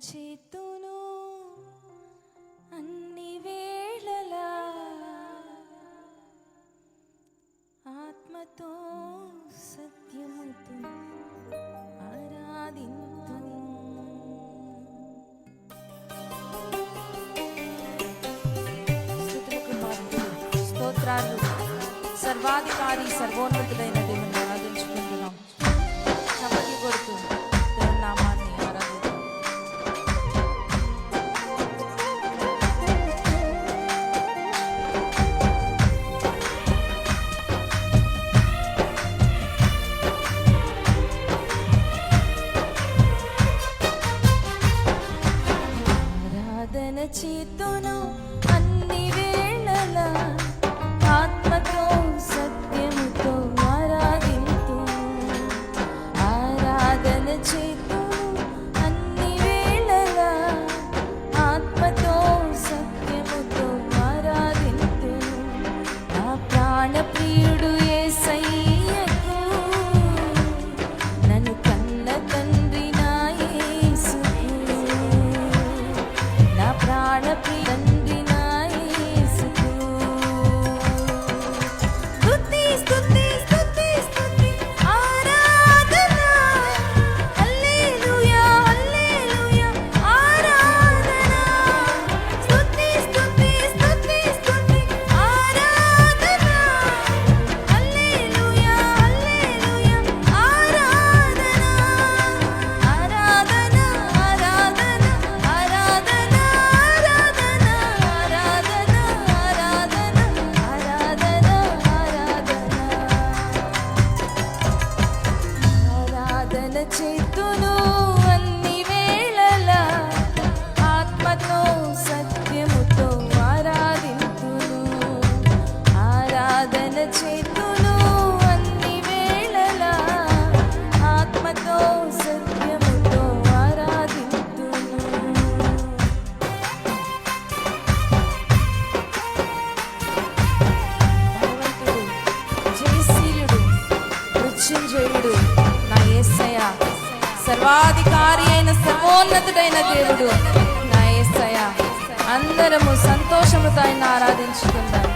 చేతును అన్ని వేళలా ఆత్మతో సత్యముతో ఆరాధింతును. స్తుతులకు పాత్రుడు, స్తోత్రాలు సర్వాధికారి సర్వోన్నతుడైన దేవుని ఆరాధించుకుంటున్నాం. చప్పట్లు కొడుతూ దేవుని నామాన్ని ఆరాధిద్దాం. ఆరాధన చేతును అన్ని వేళలా ఆత్మతో సత్యముతో ఆరాధింతును. ఆరాధన చేతును అన్ని వేళలా ఆత్మతో సత్యముతో ఆరాధింతును. నా ప్రాణ ప్రియుడు యేసయ్యకు, నన్ను కన్న తండ్రి నా యేసుకు, నా ప్రాణ తండ్రి నా యేసుకు. స్తుతి స్తుతి స్తుతి స్తుతి ఆరాధన, హల్లెలూయా హల్లెలూయా ఆరాధన. స్తుతి స్తుతి స్తుతి స్తుతి ఆరాధన, హల్లెలూయా హల్లెలూయా ఆరాధన. ఆరాధన ఆరాధన ఆరాధన ఆరాధన చేతును అన్ని వేళలా ఆత్మతో సత్యముతో ఆరాధింతును. ఆరాధన చేతును అన్ని వేళలా ఆత్మతో సత్యముతో ఆరాధింతును. భగవంతుడు, జయశీలుడు, మృత్యుంజయుడు నా యేసయ్య, సర్వాధికారి అయిన సర్వోన్నతుడైన దేవుడు నా యేసయ్య. అందరము సంతోషముతో ఆయన ఆరాధించుకుందాం.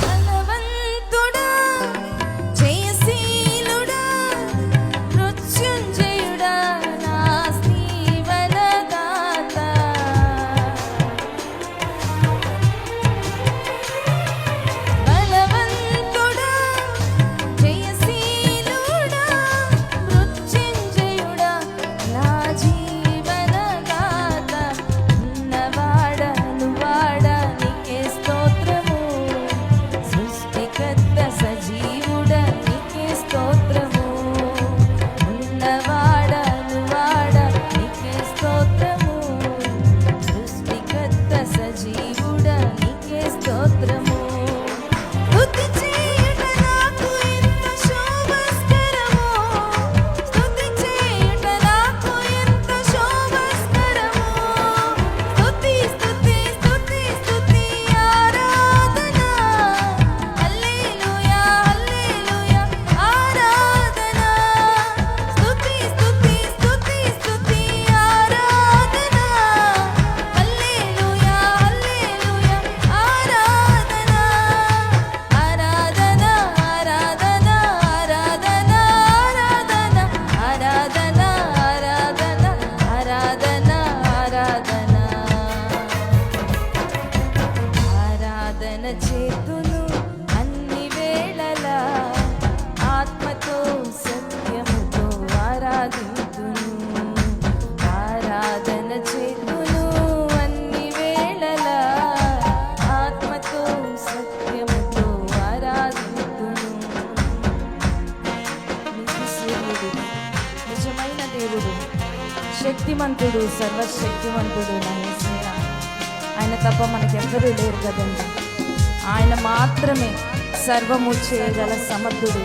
బలవంతుడా, జయశీలుడా, మృత్యుంజయుడా, నా జీవనదాత. బలవంతుడా, జయశీలుడా, మృత్యుంజయుడా, నా జీవనదాత. ఉన్నవాడా నువ్వాడా నీకే స్తోత్రము, సృష్టికర్త సజీవుడా నీకే స్తోత్రము. ఉన్నవాడా నువ్వాడా నీకే స్తోత్రము, సృష్టికర్త సజీవుడా నీకే స్తోత్రము. స్తుతి చేయుట నాకు ఎంత శోభస్కరమో, స్తుతి చేయుట నాకు ఎంత శోభస్కరమో. స్తుతి స్తుతి స్తుతి స్తుతి ఆరాధన, హల్లెలూయా హల్లెలూయా ఆరాధన. స్తుతి స్తుతి స్తుతి స్తుతి ఆరాధన, హల్లెలూయా హల్లెలూయా ఆరాధన. ఆరాధన ఆరాధన ఆరాధన ఆరాధన ఆరాధన ఆరాధన ఆరాధన ఆరాధన చేతును అన్ని వేళలా ఆత్మతో సత్యముతో ఆరాధింతును. ఆరాధన చేతును అన్ని వేళలా ఆత్మతో సత్యముతో ఆరాధింతును. సూర్యుడు, నిజమైన దేవుడు, శక్తిమంతుడు, సర్వశక్తిమంతుడు నా యేసయ్య. ఆయన తప్ప మనకెవ్వరూ లేరు కదండి. ఆయన మాత్రమే సర్వము చేయగల సమర్థుడు,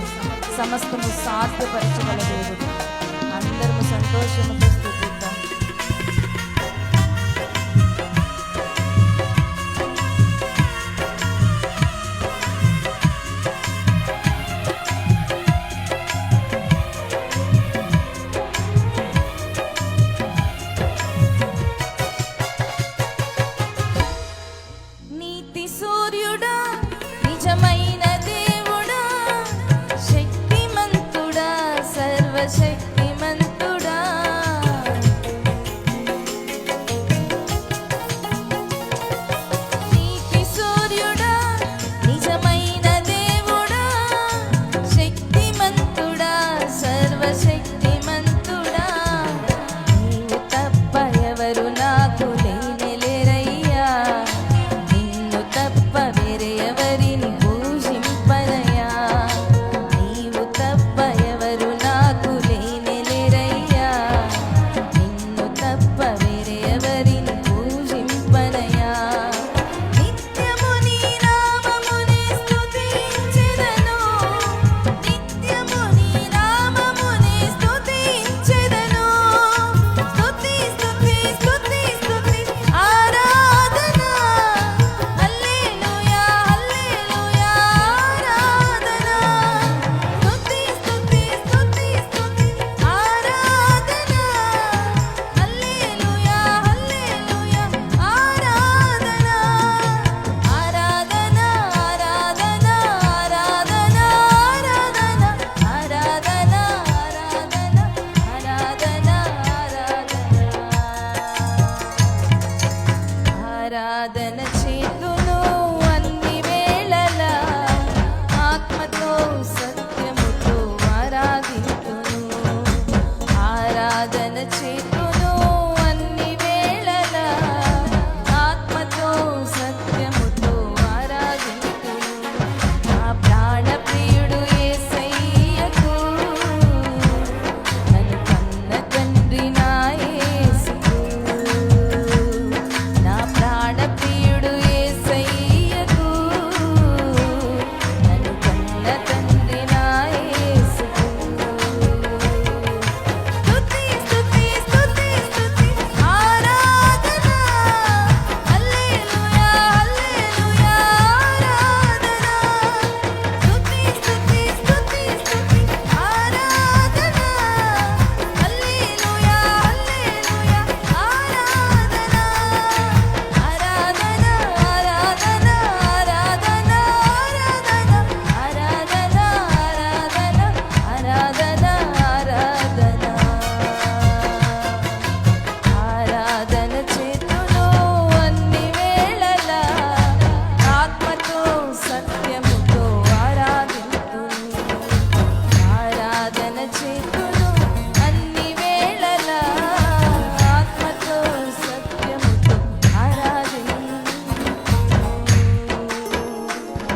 సమస్తము సాధ్యపరచగల దేవుడు. అందరము సంతోషముతో